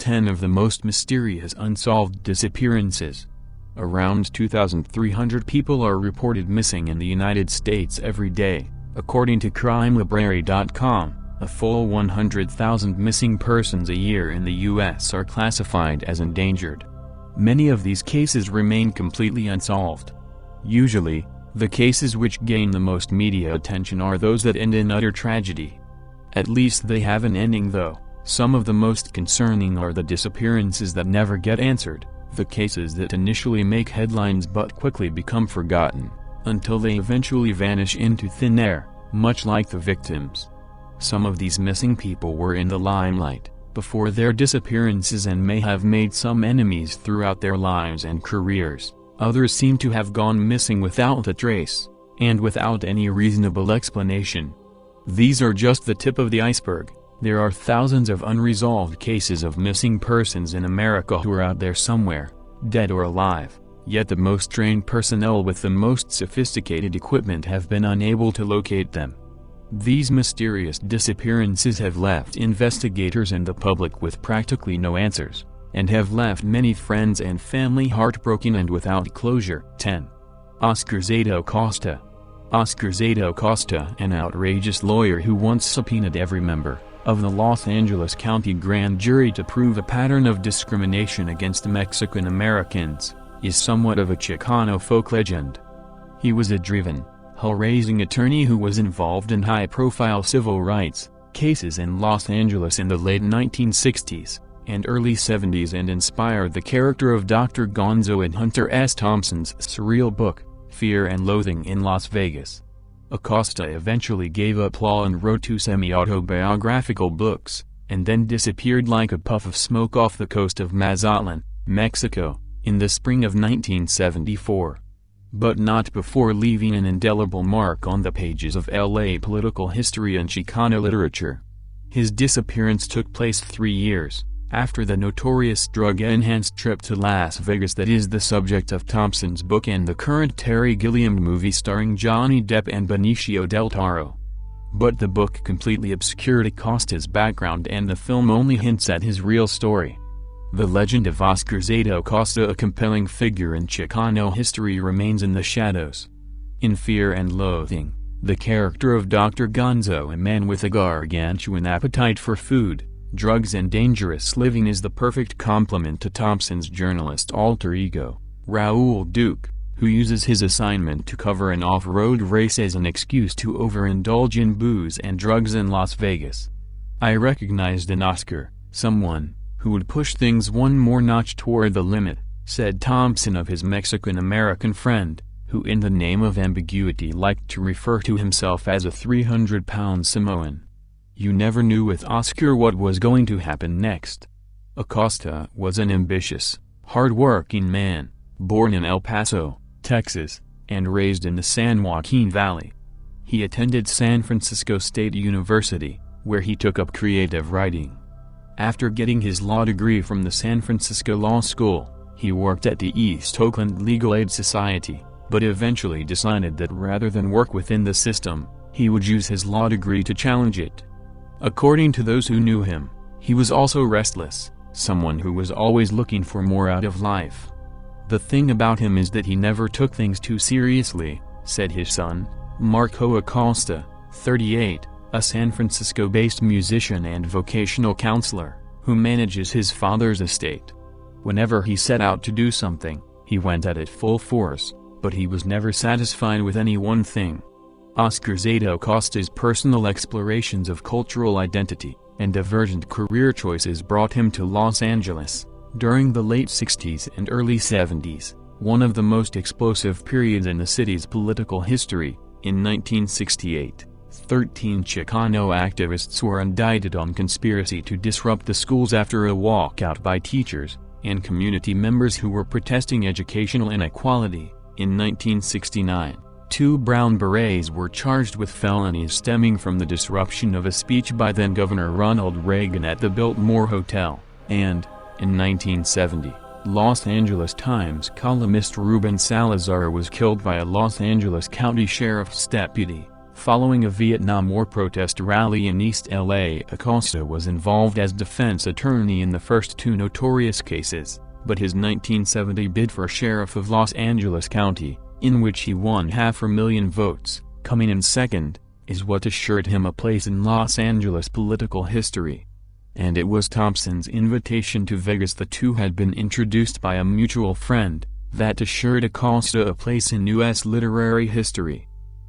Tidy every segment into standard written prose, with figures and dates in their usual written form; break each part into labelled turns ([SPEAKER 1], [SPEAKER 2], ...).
[SPEAKER 1] 10 of the most mysterious unsolved disappearances. Around 2,300 people are reported missing in the United States every day, according to CrimeLibrary.com. A full 100,000 missing persons a year in the U.S. are classified as endangered. Many of these cases remain completely unsolved. Usually, the cases which gain the most media attention are those that end in utter tragedy. At least they have an ending though. Some of the most concerning are the disappearances that never get answered, the cases that initially make headlines but quickly become forgotten, until they eventually vanish into thin air, much like the victims. Some of these missing people were in the limelight before their disappearances and may have made some enemies throughout their lives and careers. Others seem to have gone missing without a trace, and without any reasonable explanation. These are just the tip of the iceberg. There are thousands of unresolved cases of missing persons in America who are out there somewhere, dead or alive, yet the most trained personnel with the most sophisticated equipment have been unable to locate them. These mysterious disappearances have left investigators and the public with practically no answers, and have left many friends and family heartbroken and without closure. 10. Oscar Zeta Acosta. Oscar Zeta Acosta, an outrageous lawyer who once subpoenaed every member of the Los Angeles County Grand Jury to prove a pattern of discrimination against Mexican Americans, is somewhat of a Chicano folk legend. He was a driven, hell-raising attorney who was involved in high-profile civil rights cases in Los Angeles in the late 1960s and early 70s and inspired the character of Dr. Gonzo in Hunter S. Thompson's surreal book, Fear and Loathing in Las Vegas. Acosta eventually gave up law and wrote 2 semi-autobiographical books, and then disappeared like a puff of smoke off the coast of Mazatlan, Mexico, in the spring of 1974. But not before leaving an indelible mark on the pages of LA political history and Chicano literature. His disappearance took place 3 years after the notorious drug-enhanced trip to Las Vegas that is the subject of Thompson's book and the current Terry Gilliam movie starring Johnny Depp and Benicio del Toro. But the book completely obscured Acosta's background and the film only hints at his real story. The legend of Oscar Zeta Acosta, a compelling figure in Chicano history, remains in the shadows. In Fear and Loathing, the character of Dr. Gonzo, a man with a gargantuan appetite for food, drugs and dangerous living, is the perfect complement to Thompson's journalist alter ego, Raoul Duke, who uses his assignment to cover an off-road race as an excuse to overindulge in booze and drugs in Las Vegas. I recognized in Oscar someone who would push things one more notch toward the limit, said Thompson of his Mexican-American friend, who in the name of ambiguity liked to refer to himself as a 300-pound Samoan. You never knew with Oscar what was going to happen next. Acosta was an ambitious, hard-working man, born in El Paso, Texas, and raised in the San Joaquin Valley. He attended San Francisco State University, where he took up creative writing. After getting his law degree from the San Francisco Law School, he worked at the East Oakland Legal Aid Society, but eventually decided that rather than work within the system, he would use his law degree to challenge it. According to those who knew him, he was also restless, someone who was always looking for more out of life. The thing about him is that he never took things too seriously, said his son, Marco Acosta, 38, a San Francisco-based musician and vocational counselor, who manages his father's estate. Whenever he set out to do something, he went at it full force, but he was never satisfied with any one thing. Oscar Zeta Acosta's personal explorations of cultural identity and divergent career choices brought him to Los Angeles during the late 60s and early 70s, one of the most explosive periods in the city's political history. In 1968, 13 Chicano activists were indicted on conspiracy to disrupt the schools after a walkout by teachers and community members who were protesting educational inequality. In 1969, 2 Brown Berets were charged with felonies stemming from the disruption of a speech by then-Governor Ronald Reagan at the Biltmore Hotel, and, in 1970, Los Angeles Times columnist Ruben Salazar was killed by a Los Angeles County Sheriff's deputy, Following a Vietnam War protest rally in East LA, Acosta was involved as defense attorney in the first two notorious cases, but his 1970 bid for sheriff of Los Angeles County, in which he won 500,000 votes, coming in second, is what assured him a place in Los Angeles political history. And it was Thompson's invitation to Vegas, the two had been introduced by a mutual friend, that assured Acosta a place in U.S. literary history.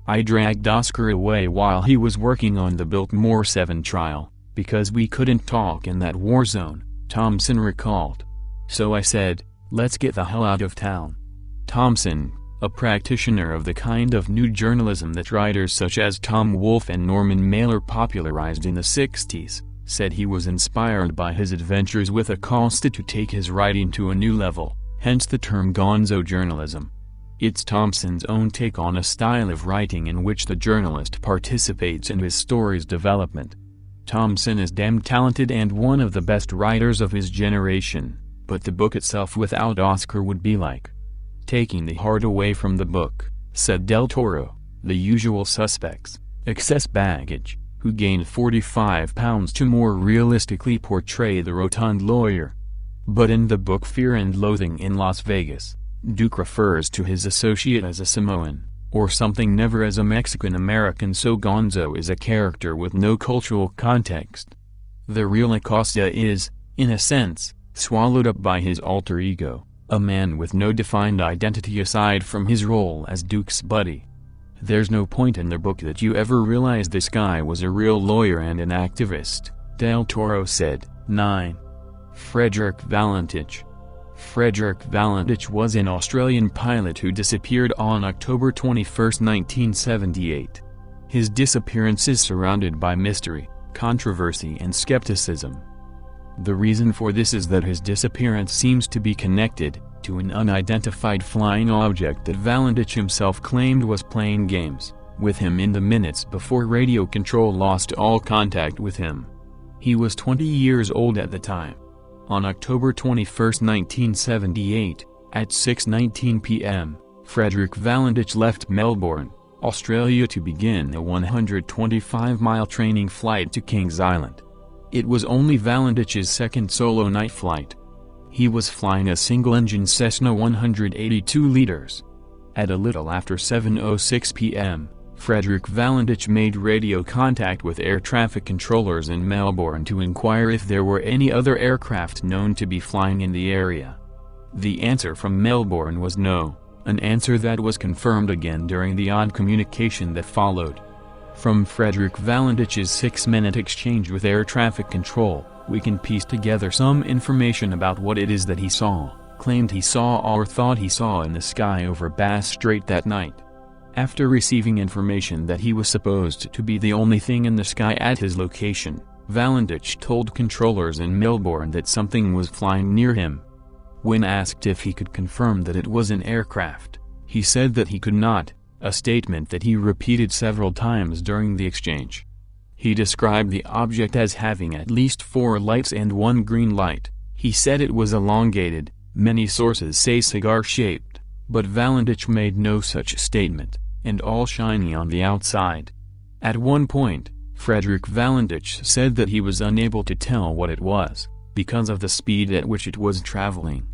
[SPEAKER 1] I dragged Oscar away while he was working on the Biltmore 7 trial, because we couldn't talk in that war zone, Thompson recalled. So I said, let's get the hell out of town. Thompson, a practitioner of the kind of new journalism that writers such as Tom Wolfe and Norman Mailer popularized in the 60s, said he was inspired by his adventures with Acosta to take his writing to a new level, hence the term gonzo journalism. It's Thompson's own take on a style of writing in which the journalist participates in his story's development. Thompson is damn talented and one of the best writers of his generation, but the book itself without Oscar would be like taking the heart away from the book, said Del Toro. The Usual Suspects, Excess Baggage, who gained 45 pounds to more realistically portray the rotund lawyer. But in the book Fear and Loathing in Las Vegas, Duke refers to his associate as a Samoan, or something, never as a Mexican-American, so Gonzo is a character with no cultural context. The real Acosta is, in a sense, swallowed up by his alter ego, a man with no defined identity aside from his role as Duke's buddy. There's no point in the book that you ever realize this guy was a real lawyer and an activist, Del Toro said. 9. Frederick Valentich. Frederick Valentich was an Australian pilot who disappeared on October 21, 1978. His disappearance is surrounded by mystery, controversy and skepticism. The reason for this is that his disappearance seems to be connected to an unidentified flying object that Valentich himself claimed was playing games with him in the minutes before radio control lost all contact with him. He was 20 years old at the time. On October 21, 1978, at 6:19 p.m., Frederick Valentich left Melbourne, Australia to begin a 125-mile training flight to Kings Island. It was only Valentich's second solo night flight. He was flying a single-engine Cessna 182 liters. At a little after 7:06 p.m., Frederick Valentich made radio contact with air traffic controllers in Melbourne to inquire if there were any other aircraft known to be flying in the area. The answer from Melbourne was no, an answer that was confirmed again during the odd communication that followed. From Frederick Valentich's 6-minute exchange with air traffic control, we can piece together some information about what it is that he saw, claimed he saw or thought he saw in the sky over Bass Strait that night. After receiving information that he was supposed to be the only thing in the sky at his location, Valentich told controllers in Melbourne that something was flying near him. When asked if he could confirm that it was an aircraft, he said that he could not, a statement that he repeated several times during the exchange. He described the object as having at least 4 lights and 1 green light. He said it was elongated, many sources say cigar-shaped, but Valentich made no such statement, and all shiny on the outside. At one point, Frederick Valentich said that he was unable to tell what it was, because of the speed at which it was traveling.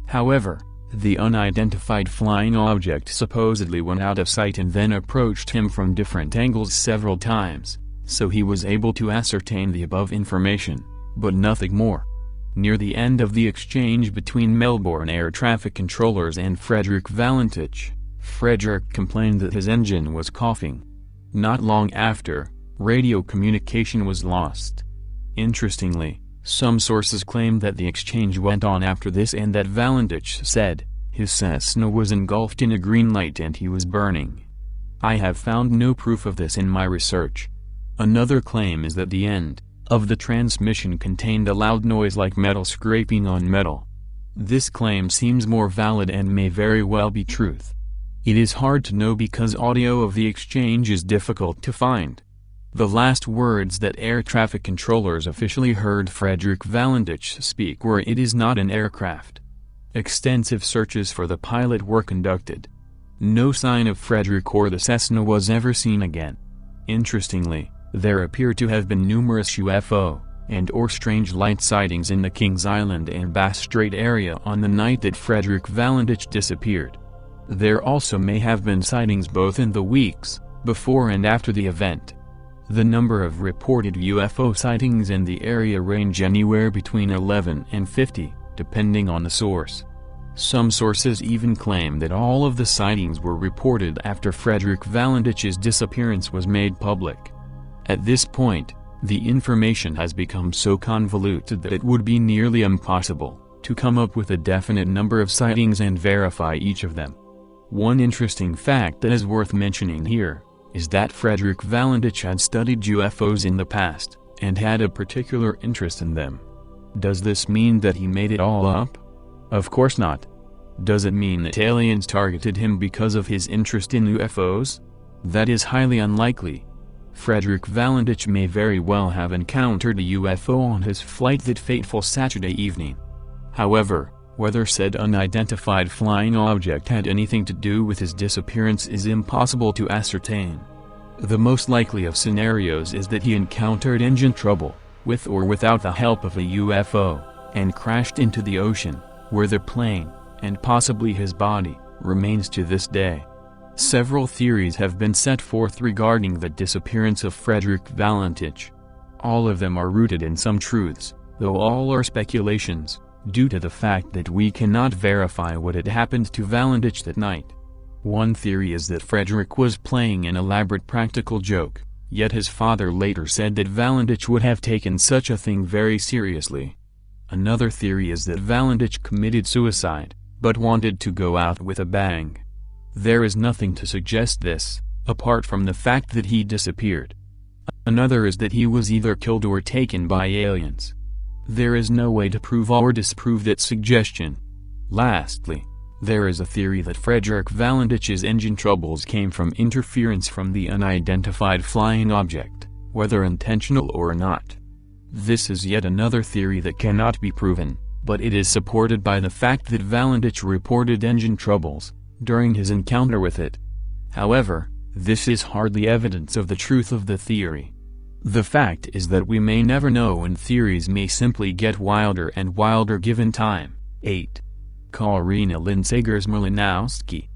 [SPEAKER 1] However, the unidentified flying object supposedly went out of sight and then approached him from different angles several times, so he was able to ascertain the above information, but nothing more. Near the end of the exchange between Melbourne air traffic controllers and Frederick Valentich, Frederick complained that his engine was coughing. Not long after, radio communication was lost. Interestingly, some sources claim that the exchange went on after this and that Valentich said his Cessna was engulfed in a green light and he was burning. I have found no proof of this in my research. Another claim is that the end of the transmission contained a loud noise like metal scraping on metal. This claim seems more valid and may very well be truth. It is hard to know because audio of the exchange is difficult to find. The last words that air traffic controllers officially heard Frederick Valentich speak were, "It is not an aircraft." Extensive searches for the pilot were conducted. No sign of Frederick or the Cessna was ever seen again. Interestingly, there appear to have been numerous UFO and/or strange light sightings in the Kings Island and Bass Strait area on the night that Frederick Valentich disappeared. There also may have been sightings both in the weeks before and after the event. The number of reported UFO sightings in the area range anywhere between 11 and 50, depending on the source. Some sources even claim that all of the sightings were reported after Frederick Valentich's disappearance was made public. At this point, the information has become so convoluted that it would be nearly impossible to come up with a definite number of sightings and verify each of them. One interesting fact that is worth mentioning here is that Frederick Valentich had studied UFOs in the past and had a particular interest in them. Does this mean that he made it all up? Of course not. Does it mean that aliens targeted him because of his interest in UFOs? That is highly unlikely. Frederick Valentich may very well have encountered a UFO on his flight that fateful Saturday evening. However, whether said unidentified flying object had anything to do with his disappearance is impossible to ascertain. The most likely of scenarios is that he encountered engine trouble, with or without the help of a UFO, and crashed into the ocean, where the plane, and possibly his body, remains to this day. Several theories have been set forth regarding the disappearance of Frederick Valentich. All of them are rooted in some truths, though all are speculations, due to the fact that we cannot verify what had happened to Valentich that night. One theory is that Frederick was playing an elaborate practical joke, yet his father later said that Valentich would have taken such a thing very seriously. Another theory is that Valentich committed suicide, but wanted to go out with a bang. There is nothing to suggest this, apart from the fact that he disappeared. Another is that he was either killed or taken by aliens. There is no way to prove or disprove that suggestion. Lastly, there is a theory that Frederick Valentich's engine troubles came from interference from the unidentified flying object, whether intentional or not. This is yet another theory that cannot be proven, but it is supported by the fact that Valentich reported engine troubles during his encounter with it. However, this is hardly evidence of the truth of the theory. The fact is that we may never know, and theories may simply get wilder and wilder given time. 8. Karina Linsagers-Malinowski.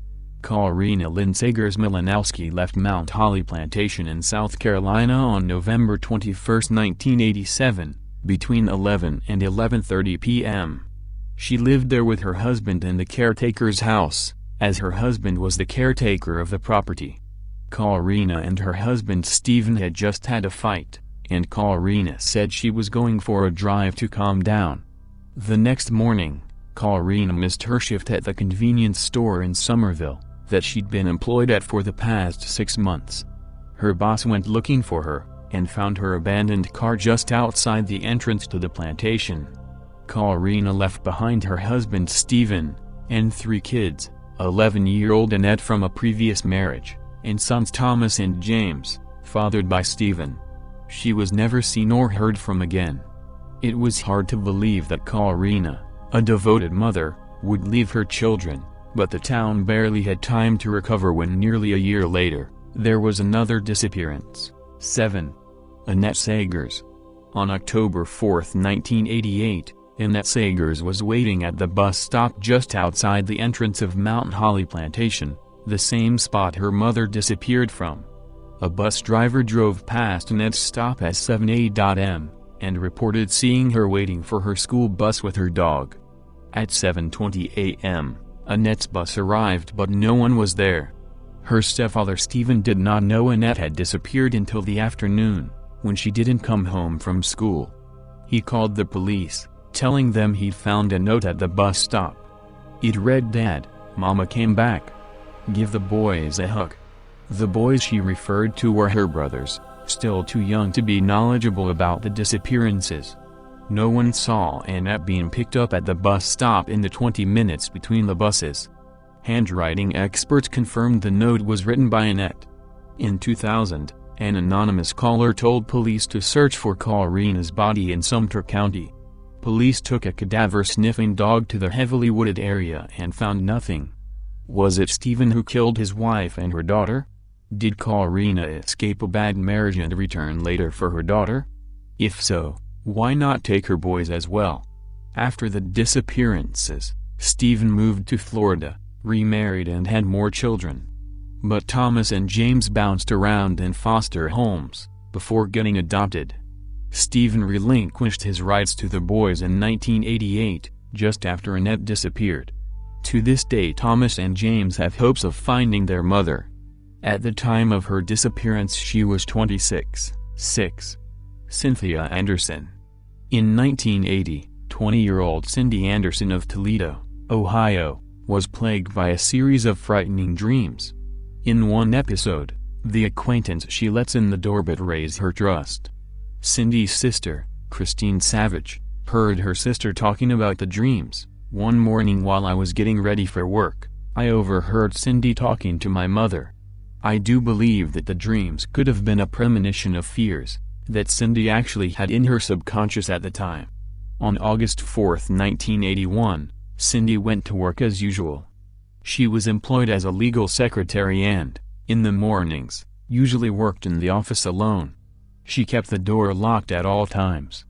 [SPEAKER 1] Karina Linsagers-Malinowski left Mount Holly Plantation in South Carolina on November 21, 1987, between 11 and 11:30 p.m. She lived there with her husband in the caretaker's house, as her husband was the caretaker of the property. Karina and her husband Stephen had just had a fight, and Karina said she was going for a drive to calm down. The next morning, Karina missed her shift at the convenience store in Somerville that she'd been employed at for the past 6 months. Her boss went looking for her, and found her abandoned car just outside the entrance to the plantation. Karina left behind her husband Stephen, and 3 kids, 11-year-old Annette from a previous marriage, and sons Thomas and James, fathered by Stephen. She was never seen or heard from again. It was hard to believe that Karina, a devoted mother, would leave her children, but the town barely had time to recover when nearly a year later, there was another disappearance. 7. Annette Sagers. On October 4, 1988, Annette Sagers was waiting at the bus stop just outside the entrance of Mount Holly Plantation, the same spot her mother disappeared from. A bus driver drove past Annette's stop at 7 a.m. and reported seeing her waiting for her school bus with her dog. At 7:20 a.m., Annette's bus arrived, but no one was there. Her stepfather Stephen did not know Annette had disappeared until the afternoon, when she didn't come home from school. He called the police, telling them he'd found a note at the bus stop. It read, "Dad, Mama came back. Give the boys a hug." The boys she referred to were her brothers, still too young to be knowledgeable about the disappearances. No one saw Annette being picked up at the bus stop in the 20 minutes between the buses. Handwriting experts confirmed the note was written by Annette. In 2000, an anonymous caller told police to search for Karina's body in Sumter County. Police took a cadaver-sniffing dog to the heavily wooded area and found nothing. Was it Stephen who killed his wife and her daughter? Did Karina escape a bad marriage and return later for her daughter? If so, why not take her boys as well? After the disappearances, Stephen moved to Florida, remarried and had more children. But Thomas and James bounced around in foster homes before getting adopted. Stephen relinquished his rights to the boys in 1988, just after Annette disappeared. To this day Thomas and James have hopes of finding their mother. At the time of her disappearance she was 26. 6. Cynthia Anderson. In 1980, 20-year-old Cindy Anderson of Toledo, Ohio, was plagued by a series of frightening dreams. In one episode, the acquaintance she lets in the door betrays her trust. Cindy's sister, Christine Savage, heard her sister talking about the dreams. One morning while I was getting ready for work, I overheard Cindy talking to my mother. I do believe that the dreams could have been a premonition of fears that Cindy actually had in her subconscious at the time. On August 4, 1981, Cindy went to work as usual. She was employed as a legal secretary and, in the mornings, usually worked in the office alone. She kept the door locked at all times.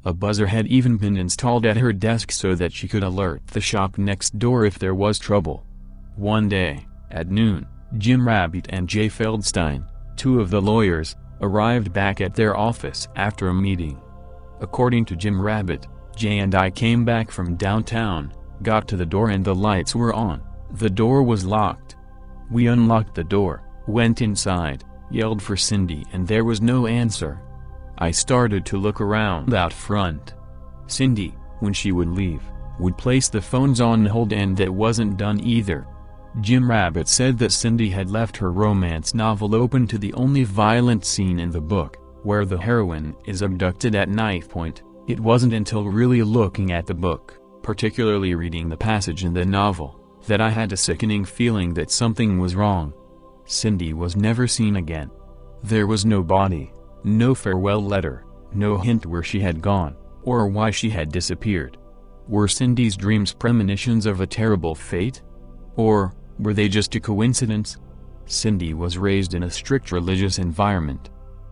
[SPEAKER 1] A buzzer had even been installed at her desk so that she could alert the shop next door if there was trouble. One day, at noon, Jim Rabbit and Jay Feldstein, two of the lawyers, arrived back at their office after a meeting. According to Jim Rabbit, Jay and I came back from downtown, got to the door and the lights were on. The door was locked. We unlocked the door, went inside, yelled for Cindy and there was no answer. I started to look around out front. Cindy, when she would leave, would place the phones on hold and that wasn't done either. Jim Rabbit said that Cindy had left her romance novel open to the only violent scene in the book, where the heroine is abducted at knife point. It wasn't until really looking at the book, particularly reading the passage in the novel, that I had a sickening feeling that something was wrong. Cindy was never seen again. There was no body, no farewell letter, no hint where she had gone, or why she had disappeared. Were Cindy's dreams premonitions of a terrible fate? Or were they just a coincidence? Cindy was raised in a strict religious environment.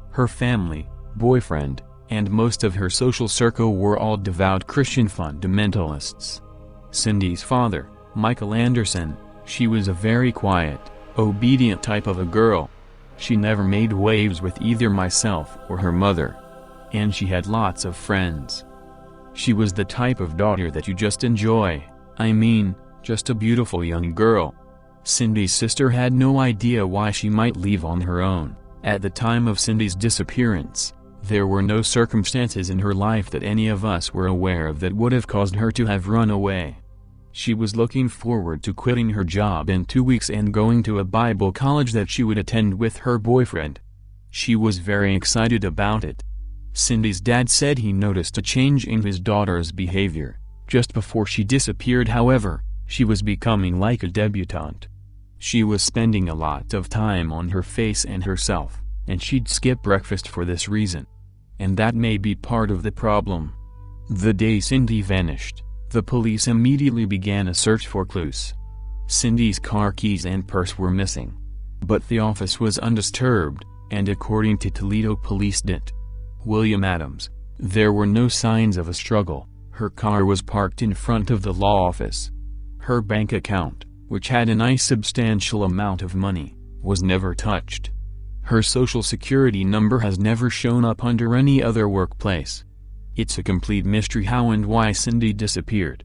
[SPEAKER 1] Her family, boyfriend, and most of her social circle were all devout Christian fundamentalists. Cindy's father, Michael Anderson, she was a very quiet, obedient type of a girl. She never made waves with either myself or her mother. And she had lots of friends. She was the type of daughter that you just enjoy, just a beautiful young girl. Cindy's sister had no idea why she might leave on her own. At the time of Cindy's disappearance, there were no circumstances in her life that any of us were aware of that would have caused her to have run away. She was looking forward to quitting her job in 2 weeks and going to a Bible college that she would attend with her boyfriend. She was very excited about it. Cindy's dad said he noticed a change in his daughter's behavior. Just before she disappeared, however, she was becoming like a debutante. She was spending a lot of time on her face and herself, and she'd skip breakfast for this reason. And that may be part of the problem. The day Cindy vanished, the police immediately began a search for clues. Cindy's car keys and purse were missing. But the office was undisturbed, and according to Toledo Police Det. William Adams, there were no signs of a struggle. Her car was parked in front of the law office. Her bank account, which had a nice substantial amount of money, was never touched. Her social security number has never shown up under any other workplace. It's a complete mystery how and why Cindy disappeared.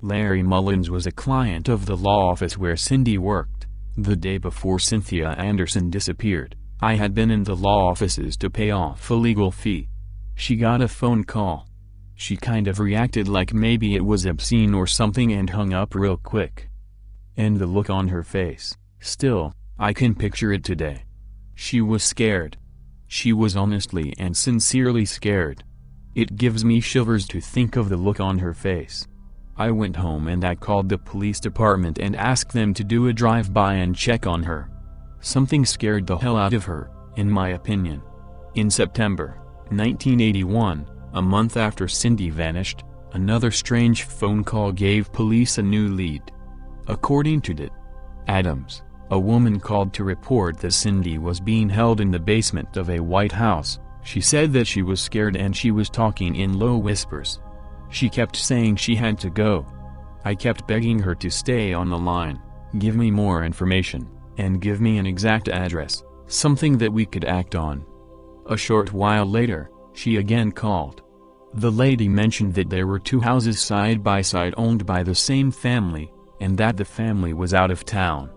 [SPEAKER 1] Larry Mullins was a client of the law office where Cindy worked. The day before Cynthia Anderson disappeared, I had been in the law offices to pay off a legal fee. She got a phone call. She kind of reacted like maybe it was obscene or something and hung up real quick. And the look on her face, still, I can picture it today. She was scared. She was honestly and sincerely scared. It gives me shivers to think of the look on her face. I went home and I called the police department and asked them to do a drive-by and check on her. Something scared the hell out of her, in my opinion. In September 1981, a month after Cindy vanished, another strange phone call gave police a new lead. According to Det. Adams, A woman called to report that Cindy was being held in the basement of a White House. She said that she was scared and she was talking in low whispers. She kept saying she had to go. I kept begging her to stay on the line, give me more information, and give me an exact address, something that we could act on. A short while later, she again called. The lady mentioned that there were 2 houses side by side owned by the same family, and that the family was out of town.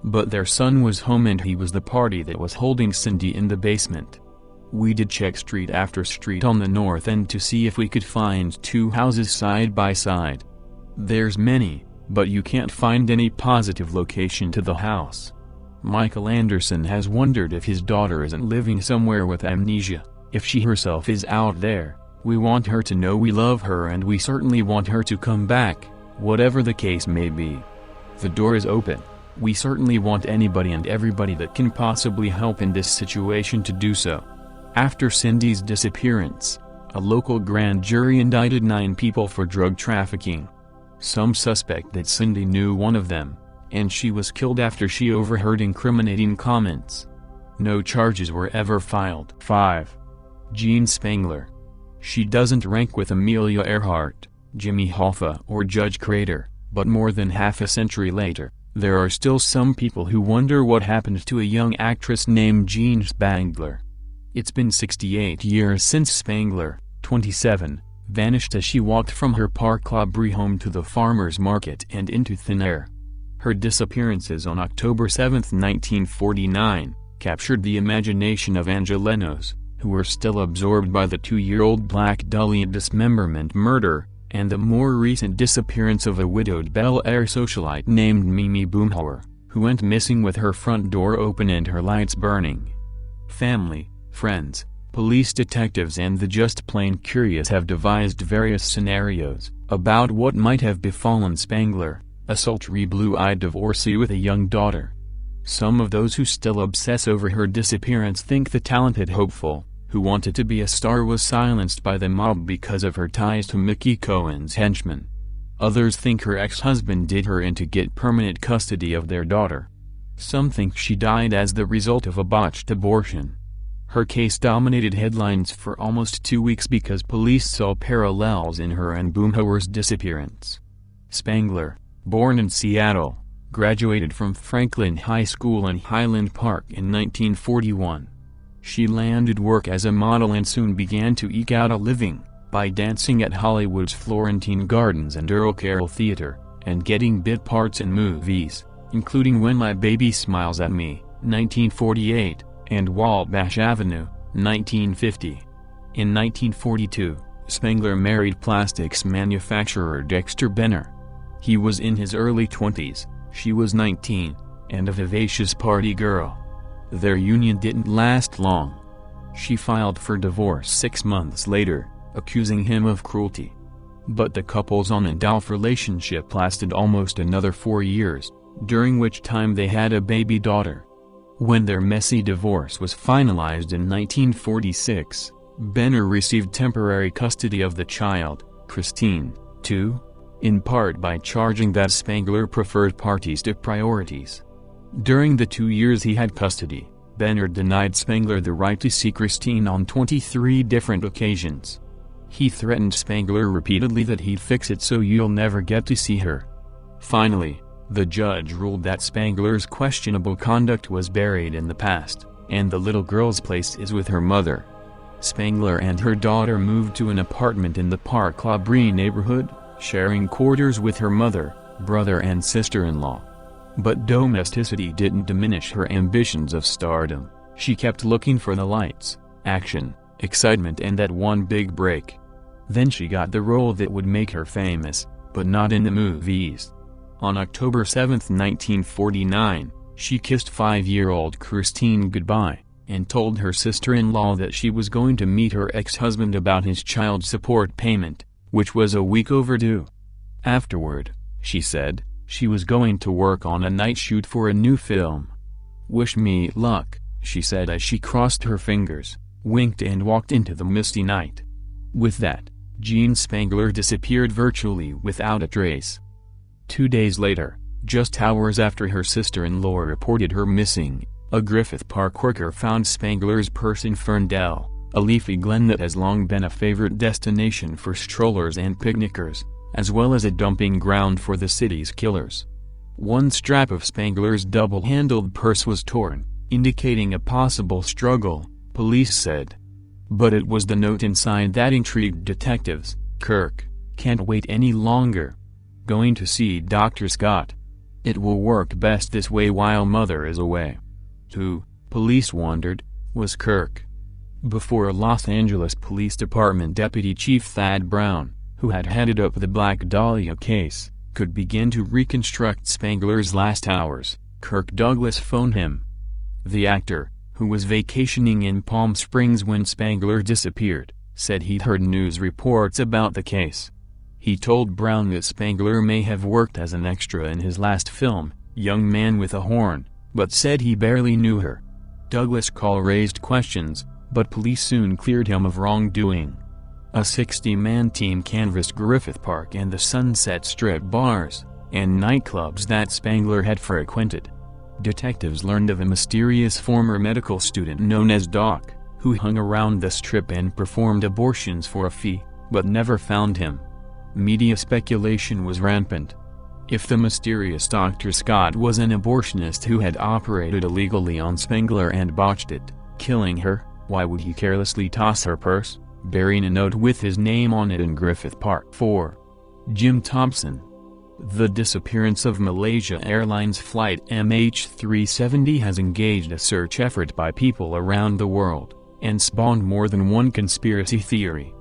[SPEAKER 1] But their son was home and he was the party that was holding Cindy in the basement. We did check street after street on the north end to see if we could find 2 houses side by side. There's many, but you can't find any positive location to the house. Michael Anderson has wondered if his daughter isn't living somewhere with amnesia. If she herself is out there, we want her to know we love her and we certainly want her to come back, whatever the case may be. The door is open. We certainly want anybody and everybody that can possibly help in this situation to do so. After Cindy's disappearance, a local grand jury indicted 9 people for drug trafficking. Some suspect that Cindy knew one of them, and she was killed after she overheard incriminating comments. No charges were ever filed. 5. Jean Spangler. She doesn't rank with Amelia Earhart, Jimmy Hoffa or Judge Crater, but more than half a century later, there are still some people who wonder what happened to a young actress named Jean Spangler. It's been 68 years since Spangler, 27, vanished as she walked from her Park La Brie home to the farmer's market and into thin air. Her disappearances on October 7, 1949, captured the imagination of Angelenos, who were still absorbed by the 2-year-old Black Dahlia dismemberment murder, and the more recent disappearance of a widowed Bel Air socialite named Mimi Boomhauer, who went missing with her front door open and her lights burning. Family, friends, police detectives and the just plain curious have devised various scenarios about what might have befallen Spangler, a sultry blue-eyed divorcee with a young daughter. Some of those who still obsess over her disappearance think the talented hopeful, who wanted to be a star, was silenced by the mob because of her ties to Mickey Cohen's henchmen. Others think her ex-husband did her in to get permanent custody of their daughter. Some think she died as the result of a botched abortion. Her case dominated headlines for almost 2 weeks because police saw parallels in her and Boomhauer's disappearance. Spangler, born in Seattle, graduated from Franklin High School in Highland Park in 1941. She landed work as a model and soon began to eke out a living by dancing at Hollywood's Florentine Gardens and Earl Carroll Theater, and getting bit parts in movies, including When My Baby Smiles at Me, 1948, and Wabash Avenue, 1950. In 1942, Spangler married plastics manufacturer Dexter Benner. He was in his early 20s, she was 19, and a vivacious party girl. Their union didn't last long. She filed for divorce 6 months later, accusing him of cruelty. But the couple's on and off relationship lasted almost another 4 years, during which time they had a baby daughter. When their messy divorce was finalized in 1946, Benner received temporary custody of the child, Christine, too, in part by charging that Spangler preferred parties to priorities. During the 2 years he had custody, Benner denied Spangler the right to see Christine on 23 different occasions. He threatened Spangler repeatedly that he'd fix it so you'll never get to see her. Finally, the judge ruled that Spangler's questionable conduct was buried in the past, and the little girl's place is with her mother. Spangler and her daughter moved to an apartment in the Park La Brie neighborhood, sharing quarters with her mother, brother and sister-in-law. But domesticity didn't diminish her ambitions of stardom. She kept looking for the lights, action, excitement and that one big break. Then she got the role that would make her famous, but not in the movies. On October 7, 1949, she kissed 5-year-old Christine goodbye, and told her sister-in-law that she was going to meet her ex-husband about his child support payment, which was a week overdue. Afterward, she said, she was going to work on a night shoot for a new film. "Wish me luck," she said as she crossed her fingers, winked and walked into the misty night. With that, Jean Spangler disappeared virtually without a trace. 2 days later, Just hours after her sister-in-law reported her missing, a Griffith Park worker found Spangler's purse in Ferndale, a leafy glen that has long been a favorite destination for strollers and picnickers, as well as a dumping ground for the city's killers. One strap of Spangler's double-handled purse was torn, indicating a possible struggle, police said. But it was the note inside that intrigued detectives. Kirk, can't wait any longer. Going to see Dr. Scott. It will work best this way while Mother is away. Who, police wondered, was Kirk? Before Los Angeles Police Department Deputy Chief Thad Brown, who had headed up the Black Dahlia case, could begin to reconstruct Spangler's last hours, Kirk Douglas phoned him. The actor, who was vacationing in Palm Springs when Spangler disappeared, said he'd heard news reports about the case. He told Brown that Spangler may have worked as an extra in his last film, Young Man with a Horn, but said he barely knew her. Douglas' call raised questions, but police soon cleared him of wrongdoing. A 60-man team canvassed Griffith Park and the Sunset Strip bars and nightclubs that Spangler had frequented. Detectives learned of a mysterious former medical student known as Doc, who hung around the Strip and performed abortions for a fee, but never found him. Media speculation was rampant. If the mysterious Dr. Scott was an abortionist who had operated illegally on Spangler and botched it, killing her, why would he carelessly toss her purse, burying a note with his name on it in Griffith Park? 4. Jim Thompson. The disappearance of Malaysia Airlines flight MH370 has engaged a search effort by people around the world, and spawned more than one conspiracy theory.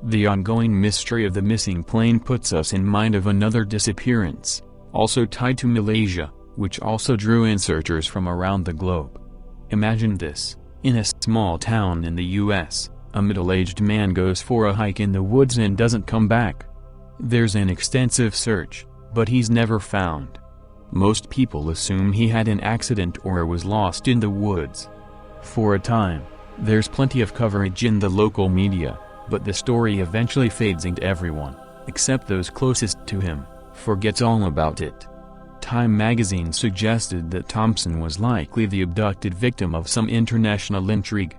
[SPEAKER 1] The ongoing mystery of the missing plane puts us in mind of another disappearance, also tied to Malaysia, which also drew in searchers from around the globe. Imagine this: in a small town in the U.S., a middle-aged man goes for a hike in the woods and doesn't come back. There's an extensive search, but he's never found. Most people assume he had an accident or was lost in the woods. For a time, there's plenty of coverage in the local media, but the story eventually fades and everyone, except those closest to him, forgets all about it. Time magazine suggested that Thompson was likely the abducted victim of some international intrigue.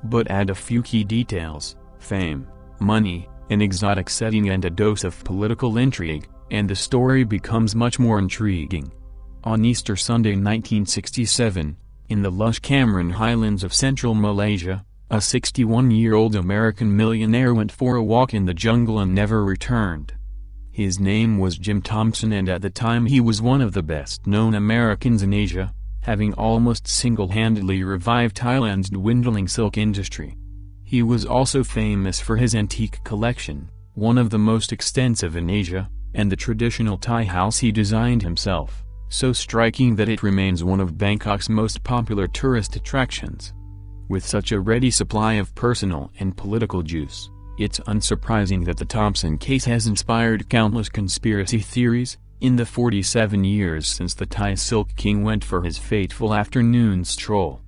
[SPEAKER 1] But add a few key details: fame, money, an exotic setting and a dose of political intrigue, and the story becomes much more intriguing. On Easter Sunday 1967, in the lush Cameron Highlands of central Malaysia, a 61-year-old American millionaire went for a walk in the jungle and never returned. His name was Jim Thompson, and at the time he was one of the best-known Americans in Asia, having almost single-handedly revived Thailand's dwindling silk industry. He was also famous for his antique collection, one of the most extensive in Asia, and the traditional Thai house he designed himself, so striking that it remains one of Bangkok's most popular tourist attractions. With such a ready supply of personal and political juice, it's unsurprising that the Thompson case has inspired countless conspiracy theories. In the 47 years since the Thai Silk King went for his fateful afternoon stroll.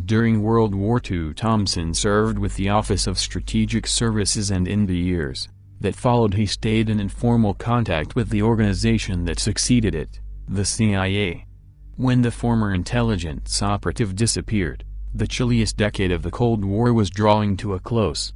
[SPEAKER 1] During World War II, Thompson served with the Office of Strategic Services, and in the years that followed he stayed in informal contact with the organization that succeeded it, the CIA. When the former intelligence operative disappeared, the chilliest decade of the Cold War was drawing to a close.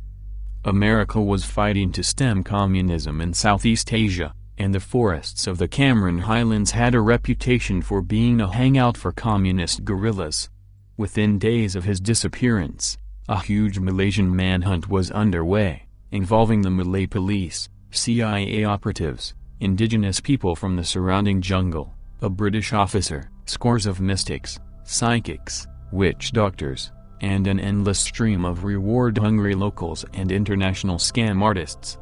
[SPEAKER 1] America was fighting to stem communism in Southeast Asia, and the forests of the Cameron Highlands had a reputation for being a hangout for communist guerrillas. Within days of his disappearance, a huge Malaysian manhunt was underway, involving the Malay police, CIA operatives, indigenous people from the surrounding jungle, a British officer, scores of mystics, psychics, witch doctors, and an endless stream of reward-hungry locals and international scam artists.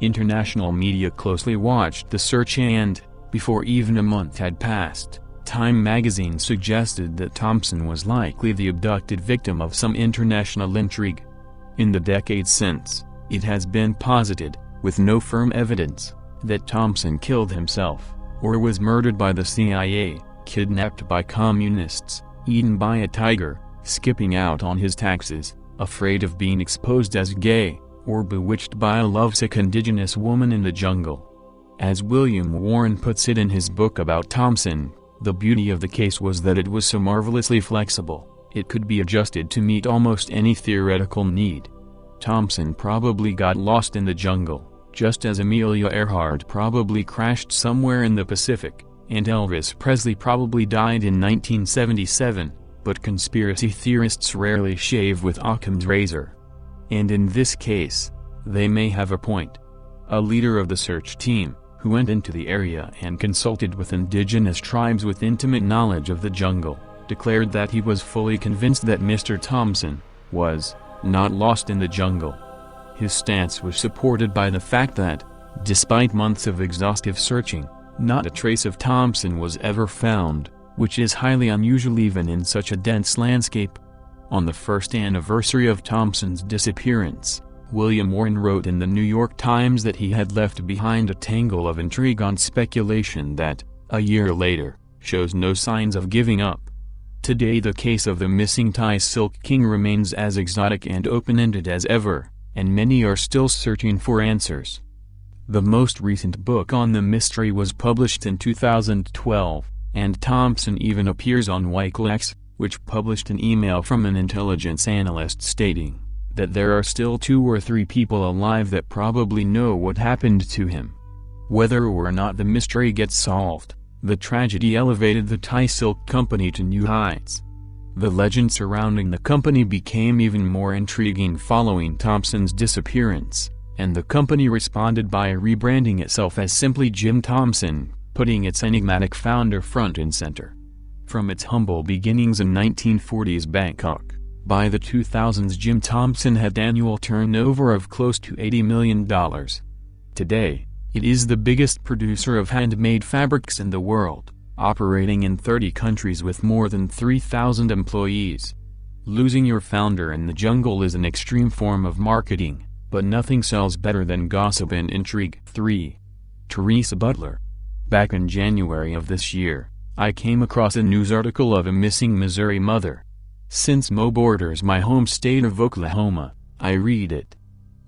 [SPEAKER 1] International media closely watched the search and, before even a month had passed, Time magazine suggested that Thompson was likely the abducted victim of some international intrigue. In the decades since, it has been posited, with no firm evidence, that Thompson killed himself, or was murdered by the CIA, kidnapped by communists, eaten by a tiger, skipping out on his taxes, afraid of being exposed as gay, or bewitched by a lovesick indigenous woman in the jungle. As William Warren puts it in his book about Thompson, the beauty of the case was that it was so marvelously flexible, it could be adjusted to meet almost any theoretical need. Thompson probably got lost in the jungle, just as Amelia Earhart probably crashed somewhere in the Pacific, and Elvis Presley probably died in 1977, but conspiracy theorists rarely shave with Occam's razor. And in this case, they may have a point. A leader of the search team, who went into the area and consulted with indigenous tribes with intimate knowledge of the jungle, declared that he was fully convinced that Mr. Thompson was not lost in the jungle. His stance was supported by the fact that, despite months of exhaustive searching, not a trace of Thompson was ever found, which is highly unusual even in such a dense landscape. On the first anniversary of Thompson's disappearance, William Warren wrote in the New York Times that he had left behind a tangle of intrigue on speculation that, a year later, shows no signs of giving up. Today the case of the missing Thai Silk King remains as exotic and open-ended as ever, and many are still searching for answers. The most recent book on the mystery was published in 2012, and Thompson even appears on Wikileaks, which published an email from an intelligence analyst stating that there are still 2 or 3 people alive that probably know what happened to him. Whether or not the mystery gets solved, the tragedy elevated the Thai Silk Company to new heights. The legend surrounding the company became even more intriguing following Thompson's disappearance, and the company responded by rebranding itself as simply Jim Thompson, putting its enigmatic founder front and center. From its humble beginnings in 1940s Bangkok, by the 2000s Jim Thompson had annual turnover of close to $80 million. Today, it is the biggest producer of handmade fabrics in the world, operating in 30 countries with more than 3,000 employees. Losing your founder in the jungle is an extreme form of marketing, but nothing sells better than gossip and intrigue. 3. Teresa Butler. Back in January of this year, I came across a news article of a missing Missouri mother. Since Mo borders my home state of Oklahoma, I read it.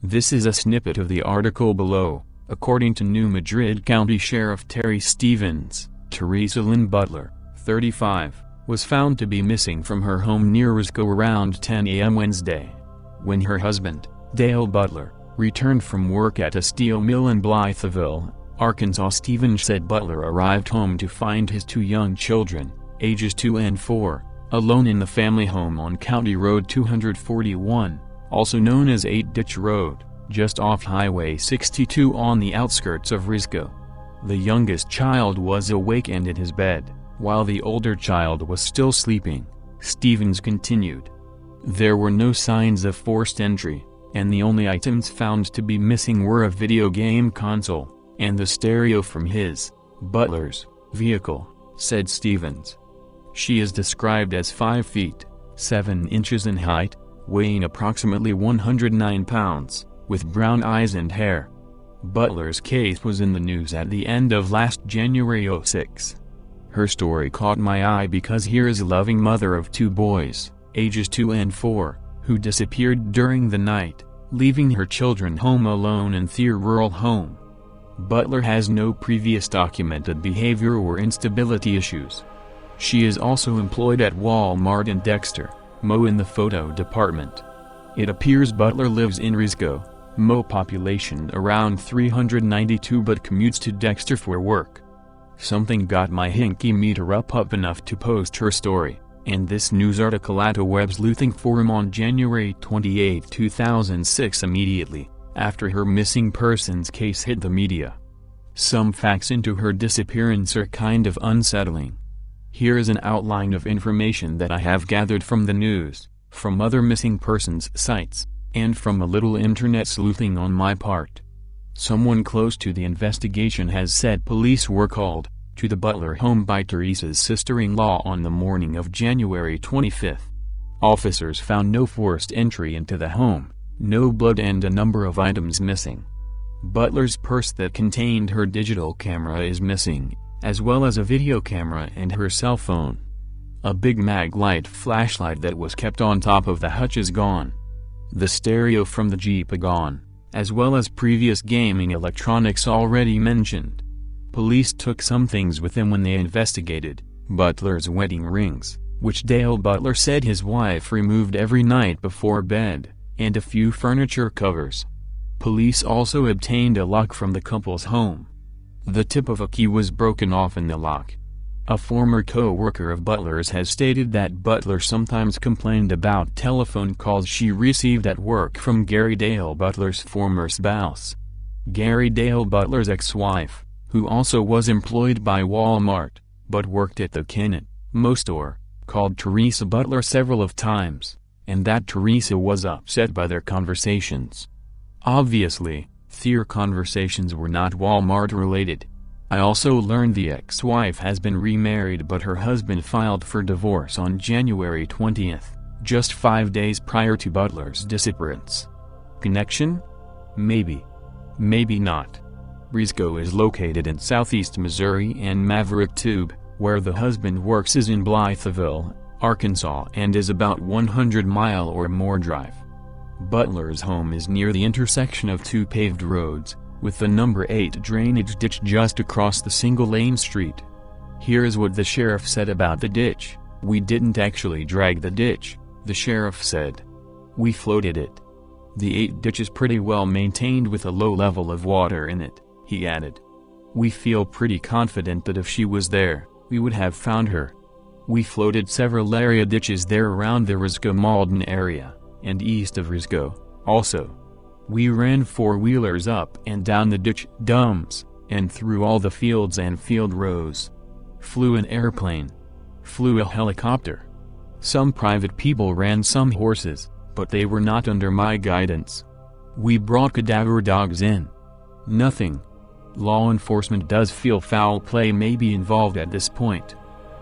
[SPEAKER 1] This is a snippet of the article below. According to New Madrid County Sheriff Terry Stevens, Teresa Lynn Butler, 35, was found to be missing from her home near Risco around 10 a.m. Wednesday. When her husband, Dale Butler, returned from work at a steel mill in Blytheville, Arkansas, Stevens said Butler arrived home to find his 2 young children, ages 2 and 4, alone in the family home on County Road 241, also known as 8 Ditch Road, just off Highway 62 on the outskirts of Risco. The youngest child was awake and in his bed, while the older child was still sleeping, Stevens continued. There were no signs of forced entry, and the only items found to be missing were a video game console and the stereo from his, Butler's, vehicle, said Stevens. She is described as 5 feet, 7 inches in height, weighing approximately 109 pounds, with brown eyes and hair. Butler's case was in the news at the end of last January 06. Her story caught my eye because here is a loving mother of 2 boys, ages 2 and 4, who disappeared during the night, leaving her children home alone in their rural home. Butler has no previous documented behavior or instability issues. She is also employed at Walmart in Dexter, Mo in the photo department. It appears Butler lives in Risco, Mo population around 392 but commutes to Dexter for work. Something got my hinky meter up enough to post her story, and this news article at a web sleuthing forum on January 28, 2006 immediately after her missing persons case hit the media. Some facts into her disappearance are kind of unsettling. Here is an outline of information that I have gathered from the news, from other missing persons sites, and from a little internet sleuthing on my part. Someone close to the investigation has said police were called to the Butler home by Teresa's sister-in-law on the morning of January 25. Officers found no forced entry into the home, no blood and a number of items missing. Butler's purse that contained her digital camera is missing, as well as a video camera and her cell phone. A Big Mag light flashlight that was kept on top of the hutch is gone. The stereo from the Jeep is gone, as well as previous gaming electronics already mentioned. Police took some things with them when they investigated: Butler's wedding rings, which Dale Butler said his wife removed every night before bed, and a few furniture covers. Police also obtained a lock from the couple's home. The tip of a key was broken off in the lock. A former co-worker of Butler's has stated that Butler sometimes complained about telephone calls she received at work from Gary Dale Butler's former spouse. Gary Dale Butler's ex-wife, who also was employed by Walmart, but worked at the Chicano store, called Teresa Butler several of times, and that Teresa was upset by their conversations. Obviously, their conversations were not Walmart-related. I also learned the ex-wife has been remarried, but her husband filed for divorce on January 20th, just 5 days prior to Butler's disappearance. Connection? Maybe. Maybe not. Briscoe is located in southeast Missouri, and Maverick Tube, where the husband works, is in Blytheville, Arkansas, and is about 100-mile or more drive. Butler's home is near the intersection of two paved roads, with the number 8 drainage ditch just across the single-lane street. Here is what the sheriff said about the ditch. "We didn't actually drag the ditch," the sheriff said. "We floated it. The 8 ditch is pretty well maintained with a low level of water in it," he added. "We feel pretty confident that if she was there, we would have found her. We floated several area ditches there around the Risco-Malden area, and east of Risco, also. We ran 4-wheelers up and down the ditch dams, and through all the fields and field rows. Flew an airplane. Flew a helicopter. Some private people ran some horses, but they were not under my guidance. We brought cadaver dogs in. Nothing. Law enforcement does feel foul play may be involved at this point."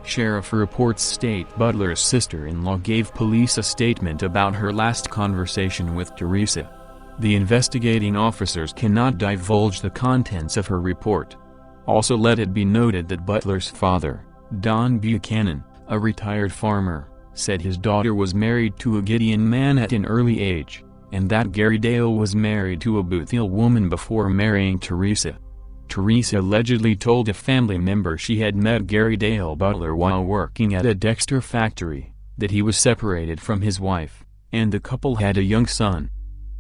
[SPEAKER 1] Sheriff reports state Butler's sister-in-law gave police a statement about her last conversation with Teresa. The investigating officers cannot divulge the contents of her report. Also, let it be noted that Butler's father, Don Buchanan, a retired farmer, said his daughter was married to a Gideon man at an early age, and that Gary Dale was married to a Bootheel woman before marrying Teresa. Teresa allegedly told a family member she had met Gary Dale Butler while working at a Dexter factory, that he was separated from his wife, and the couple had a young son.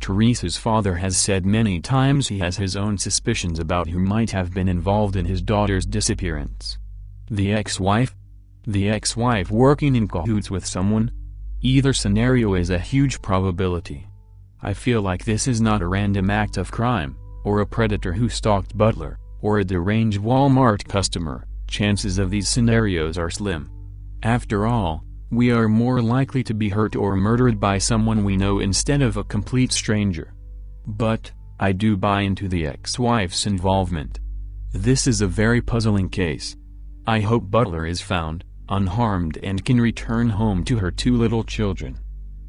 [SPEAKER 1] Teresa's father has said many times he has his own suspicions about who might have been involved in his daughter's disappearance. The ex-wife? The ex-wife working in cahoots with someone? Either scenario is a huge probability. I feel like this is not a random act of crime, or a predator who stalked Butler, or a deranged Walmart customer. Chances of these scenarios are slim. After all, we are more likely to be hurt or murdered by someone we know instead of a complete stranger. But, I do buy into the ex-wife's involvement. This is a very puzzling case. I hope Butler is found, unharmed, and can return home to her 2 little children.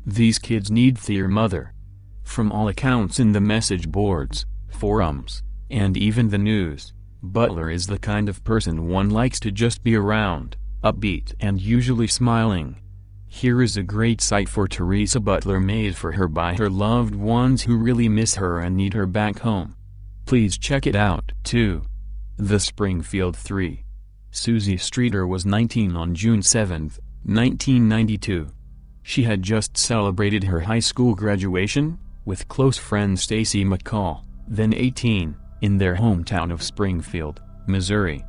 [SPEAKER 1] These kids need their mother. From all accounts in the message boards, forums, and even the news, Butler is the kind of person one likes to just be around, upbeat and usually smiling. Here is a great site for Teresa Butler made for her by her loved ones who really miss her and need her back home. Please check it out, too. The Springfield 3. Susie Streeter was 19 on June 7, 1992. She had just celebrated her high school graduation, with close friend Stacy McCall, then 18, in their hometown of Springfield, Missouri.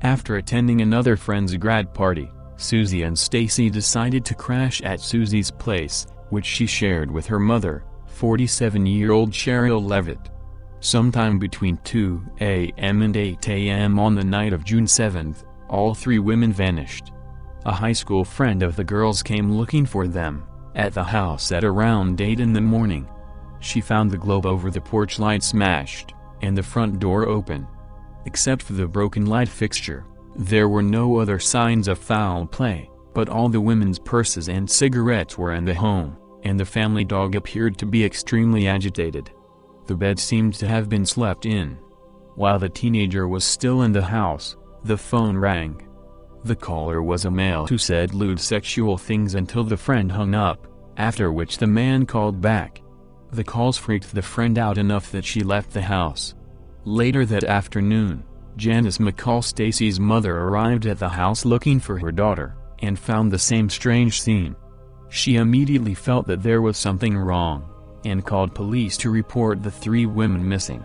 [SPEAKER 1] After attending another friend's grad party, Susie and Stacy decided to crash at Susie's place, which she shared with her mother, 47-year-old Cheryl Levitt. Sometime between 2 a.m. and 8 a.m. on the night of June 7, all 3 women vanished. A high school friend of the girls came looking for them, at the house at around 8 in the morning. She found the globe over the porch light smashed, and the front door open. Except for the broken light fixture, there were no other signs of foul play, but all the women's purses and cigarettes were in the home, and the family dog appeared to be extremely agitated. The bed seemed to have been slept in. While the teenager was still in the house, the phone rang. The caller was a male who said lewd sexual things until the friend hung up, after which the man called back. The calls freaked the friend out enough that she left the house. Later that afternoon, Janice McCall, Stacy's mother, arrived at the house looking for her daughter, and found the same strange scene. She immediately felt that there was something wrong, and called police to report the 3 women missing.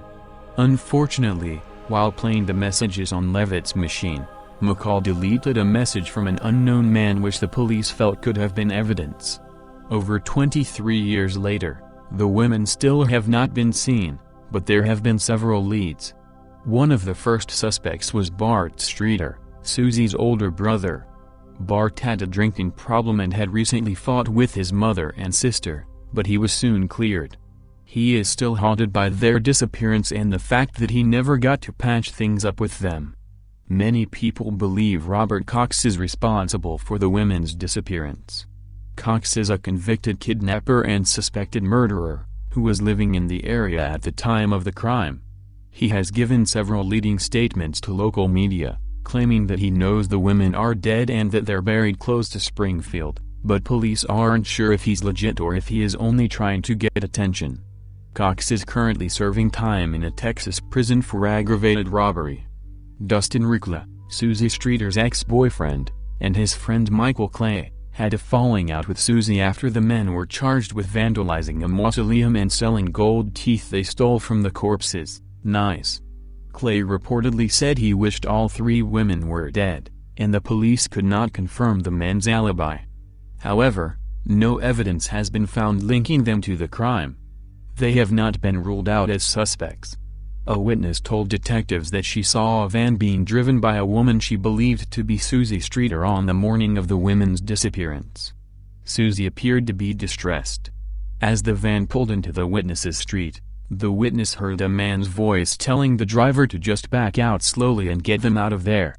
[SPEAKER 1] Unfortunately, while playing the messages on Levitt's machine, McCall deleted a message from an unknown man which the police felt could have been evidence. Over 23 years later, the women still have not been seen, but there have been several leads. One of the first suspects was Bart Streeter, Susie's older brother. Bart had a drinking problem and had recently fought with his mother and sister, but he was soon cleared. He is still haunted by their disappearance and the fact that he never got to patch things up with them. Many people believe Robert Cox is responsible for the women's disappearance. Cox is a convicted kidnapper and suspected murderer, who was living in the area at the time of the crime. He has given several leading statements to local media, claiming that he knows the women are dead and that they're buried close to Springfield, but police aren't sure if he's legit or if he is only trying to get attention. Cox is currently serving time in a Texas prison for aggravated robbery. Dustin Ricla, Susie Streeter's ex-boyfriend, and his friend Michael Clay, had a falling out with Susie after the men were charged with vandalizing a mausoleum and selling gold teeth they stole from the corpses. Nice. Clay reportedly said he wished all 3 women were dead, and the police could not confirm the men's alibi. However, no evidence has been found linking them to the crime. They have not been ruled out as suspects. A witness told detectives that she saw a van being driven by a woman she believed to be Susie Streeter on the morning of the women's disappearance. Susie appeared to be distressed. As the van pulled into the witness's street, the witness heard a man's voice telling the driver to just back out slowly and get them out of there.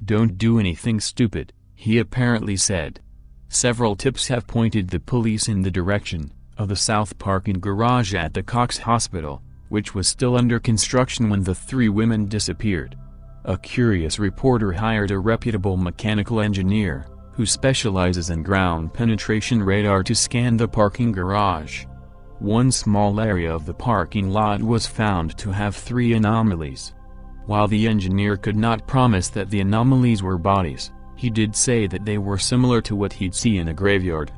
[SPEAKER 1] "Don't do anything stupid," he apparently said. Several tips have pointed the police in the direction of the south parking garage at the Cox Hospital, which was still under construction when the 3 women disappeared. A curious reporter hired a reputable mechanical engineer, who specializes in ground penetration radar, to scan the parking garage. One small area of the parking lot was found to have 3 anomalies. While the engineer could not promise that the anomalies were bodies, he did say that they were similar to what he'd see in a graveyard.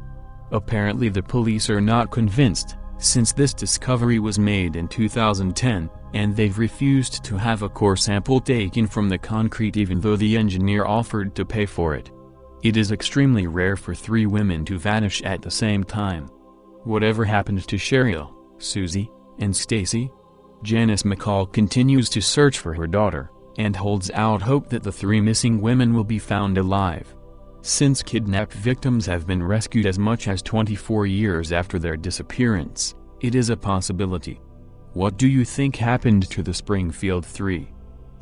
[SPEAKER 1] Apparently the police are not convinced, since this discovery was made in 2010, and they've refused to have a core sample taken from the concrete even though the engineer offered to pay for it. It is extremely rare for 3 women to vanish at the same time. Whatever happened to Cheryl, Susie, and Stacy? Janice McCall continues to search for her daughter, and holds out hope that the 3 missing women will be found alive. Since kidnapped victims have been rescued as much as 24 years after their disappearance, it is a possibility. What do you think happened to the Springfield 3?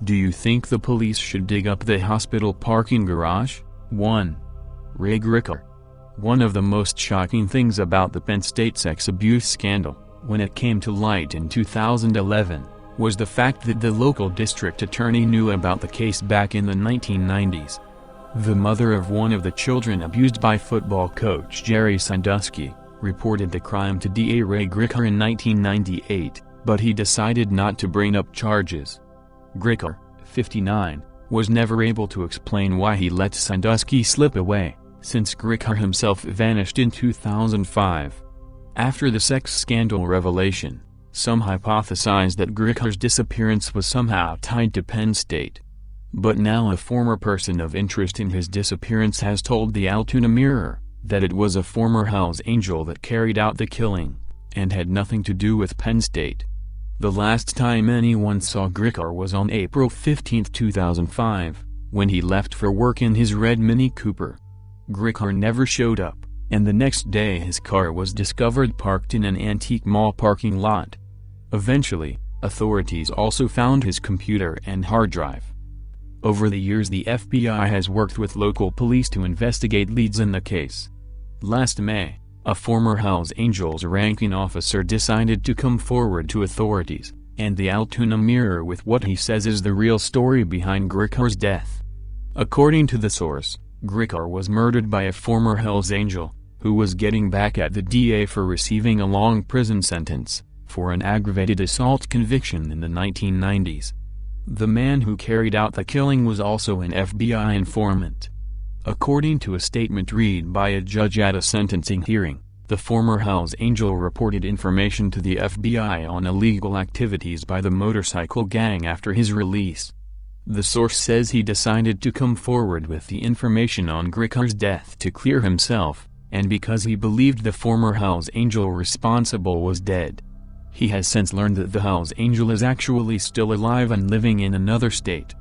[SPEAKER 1] Do you think the police should dig up the hospital parking garage? 1. Ray Gricker. One of the most shocking things about the Penn State sex abuse scandal, when it came to light in 2011, was the fact that the local district attorney knew about the case back in the 1990s. The mother of one of the children abused by football coach Jerry Sandusky reported the crime to DA Ray Gricker in 1998, but he decided not to bring up charges. Gricker, 59, was never able to explain why he let Sandusky slip away, since Gricker himself vanished in 2005. After the sex scandal revelation, some hypothesized that Gricker's disappearance was somehow tied to Penn State. But now a former person of interest in his disappearance has told the Altoona Mirror that it was a former Hells Angel that carried out the killing, and had nothing to do with Penn State. The last time anyone saw Gricker was on April 15, 2005, when he left for work in his red Mini Cooper. Gricker never showed up, and the next day his car was discovered parked in an antique mall parking lot. Eventually, authorities also found his computer and hard drive. Over the years the FBI has worked with local police to investigate leads in the case. Last May, a former Hells Angels ranking officer decided to come forward to authorities, and the Altoona Mirror, with what he says is the real story behind Gricker's death. According to the source, Gricker was murdered by a former Hells Angel, who was getting back at the DA for receiving a long prison sentence for an aggravated assault conviction in the 1990s. The man who carried out the killing was also an FBI informant. According to a statement read by a judge at a sentencing hearing, the former Hells Angel reported information to the FBI on illegal activities by the motorcycle gang after his release. The source says he decided to come forward with the information on Gricker's death to clear himself, and because he believed the former Hells Angel responsible was dead. He has since learned that the Hells Angel is actually still alive and living in another state.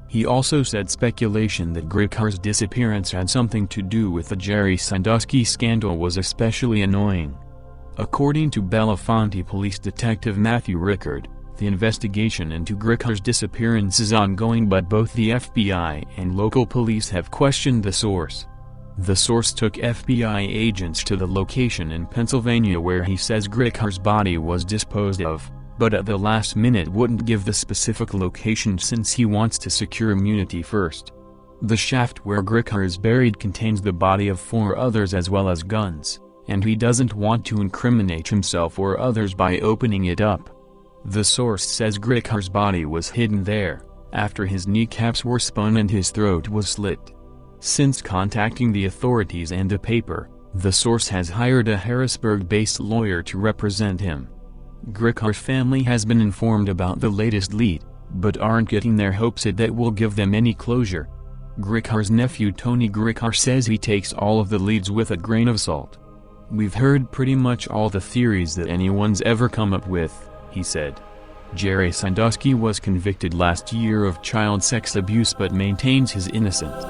[SPEAKER 1] He also said speculation that Gricker's disappearance had something to do with the Jerry Sandusky scandal was especially annoying. According to Belafonte Police Detective Matthew Rickard, the investigation into Gricker's disappearance is ongoing, but both the FBI and local police have questioned the source. The source took FBI agents to the location in Pennsylvania where he says Gricker's body was disposed of, but at the last minute wouldn't give the specific location since he wants to secure immunity first. The shaft where Gricker is buried contains the body of 4 others as well as guns, and he doesn't want to incriminate himself or others by opening it up. The source says Gricker's body was hidden there, after his kneecaps were spun and his throat was slit. Since contacting the authorities and the paper, the source has hired a Harrisburg-based lawyer to represent him. Gricker's family has been informed about the latest lead, but aren't getting their hopes that that will give them any closure. Gricker's nephew Tony Gricker says he takes all of the leads with a grain of salt. "We've heard pretty much all the theories that anyone's ever come up with," he said. Jerry Sandusky was convicted last year of child sex abuse but maintains his innocence.